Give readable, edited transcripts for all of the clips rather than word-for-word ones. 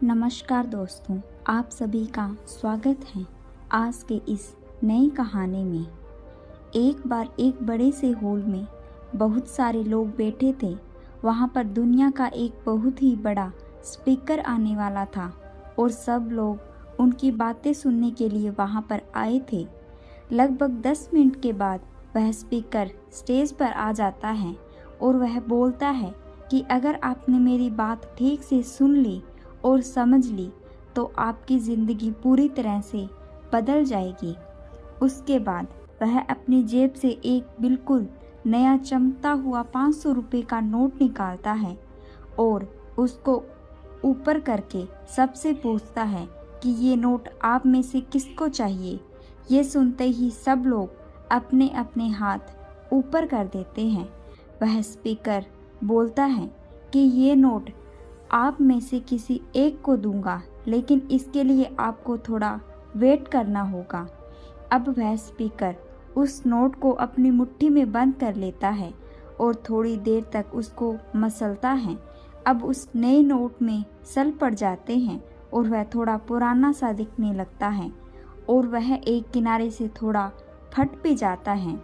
नमस्कार दोस्तों, आप सभी का स्वागत है आज के इस नई कहानी में। एक बार एक बड़े से हॉल में बहुत सारे लोग बैठे थे। वहाँ पर दुनिया का एक बहुत ही बड़ा स्पीकर आने वाला था और सब लोग उनकी बातें सुनने के लिए वहाँ पर आए थे। लगभग 10 मिनट के बाद वह स्पीकर स्टेज पर आ जाता है और वह बोलता है कि अगर आपने मेरी बात ठीक से सुन ली और समझ ली तो आपकी ज़िंदगी पूरी तरह से बदल जाएगी। उसके बाद वह अपनी जेब से एक बिल्कुल नया चमकता हुआ 500 रुपये का नोट निकालता है और उसको ऊपर करके सबसे पूछता है कि ये नोट आप में से किसको चाहिए। ये सुनते ही सब लोग अपने अपने हाथ ऊपर कर देते हैं। वह स्पीकर बोलता है कि ये नोट आप में से किसी एक को दूंगा, लेकिन इसके लिए आपको थोड़ा वेट करना होगा। अब वह स्पीकर उस नोट को अपनी मुट्ठी में बंद कर लेता है और थोड़ी देर तक उसको मसलता है। अब उस नए नोट में सल पड़ जाते हैं और वह थोड़ा पुराना सा दिखने लगता है और वह एक किनारे से थोड़ा फट भी जाता है।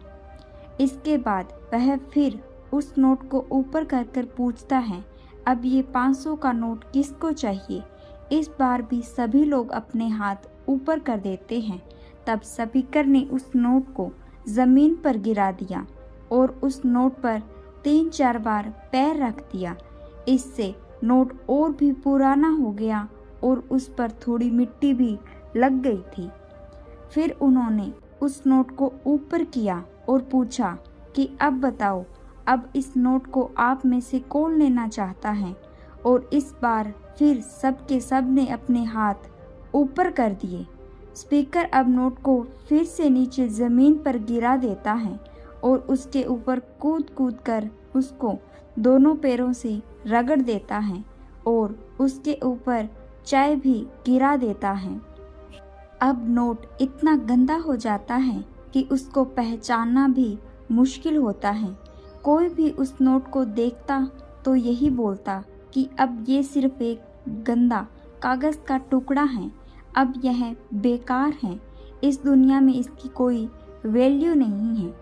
इसके बाद वह फिर उस नोट को ऊपर कर कर पूछता है, अब ये 500 का नोट किसको चाहिए। इस बार भी सभी लोग अपने हाथ ऊपर कर देते हैं। तब स्पीकर ने उस नोट को ज़मीन पर गिरा दिया और उस नोट पर 3-4 बार पैर रख दिया। इससे नोट और भी पुराना हो गया और उस पर थोड़ी मिट्टी भी लग गई थी। फिर उन्होंने उस नोट को ऊपर किया और पूछा कि अब बताओ, अब इस नोट को आप में से कौन लेना चाहता है। और इस बार फिर सबके सब ने अपने हाथ ऊपर कर दिए। स्पीकर अब नोट को फिर से नीचे ज़मीन पर गिरा देता है और उसके ऊपर कूद कूद कर उसको दोनों पैरों से रगड़ देता है और उसके ऊपर चाय भी गिरा देता है। अब नोट इतना गंदा हो जाता है कि उसको पहचानना भी मुश्किल होता है। कोई भी उस नोट को देखता तो यही बोलता कि अब ये सिर्फ एक गंदा कागज़ का टुकड़ा है, अब यह बेकार है, इस दुनिया में इसकी कोई वैल्यू नहीं है।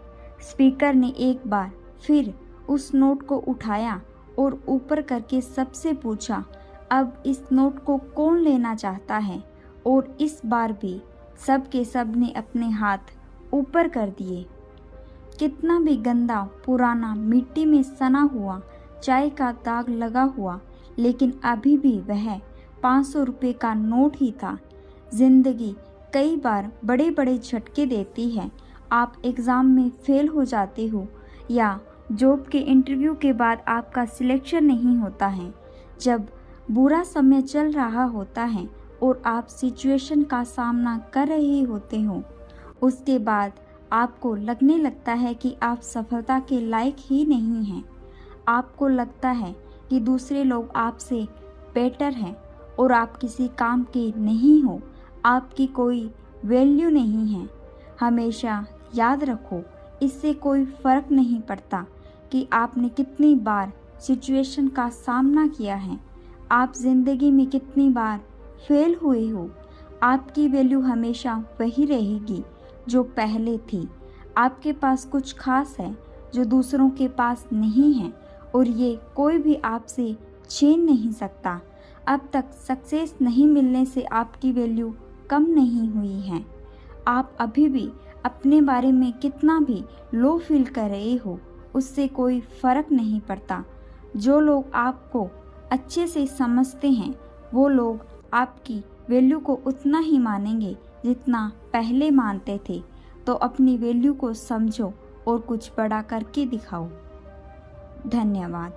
स्पीकर ने एक बार फिर उस नोट को उठाया और ऊपर करके सबसे पूछा, अब इस नोट को कौन लेना चाहता है। और इस बार भी सब के सब ने अपने हाथ ऊपर कर दिए। कितना भी गंदा, पुराना, मिट्टी में सना हुआ, चाय का दाग लगा हुआ, लेकिन अभी भी वह 500 रुपये का नोट ही था। जिंदगी कई बार बड़े बड़े झटके देती है। आप एग्ज़ाम में फेल हो जाते हो या जॉब के इंटरव्यू के बाद आपका सिलेक्शन नहीं होता है। जब बुरा समय चल रहा होता है और आप सिचुएशन का सामना कर रहे होते हो, उसके बाद आपको लगने लगता है कि आप सफलता के लायक ही नहीं हैं। आपको लगता है कि दूसरे लोग आपसे बेटर हैं और आप किसी काम के नहीं हो, आपकी कोई वैल्यू नहीं है। हमेशा याद रखो, इससे कोई फ़र्क नहीं पड़ता कि आपने कितनी बार सिचुएशन का सामना किया है, आप ज़िंदगी में कितनी बार फेल हुए हो। आपकी वैल्यू हमेशा वही रहेगी जो पहले थी। आपके पास कुछ खास है जो दूसरों के पास नहीं है और ये कोई भी आपसे छीन नहीं सकता। अब तक सक्सेस नहीं मिलने से आपकी वैल्यू कम नहीं हुई है। आप अभी भी अपने बारे में कितना भी लो फील कर रहे हो, उससे कोई फ़र्क नहीं पड़ता। जो लोग आपको अच्छे से समझते हैं वो लोग आपकी वैल्यू को उतना ही मानेंगे जितना पहले मानते थे। तो अपनी वैल्यू को समझो और कुछ बड़ा करके दिखाओ। धन्यवाद।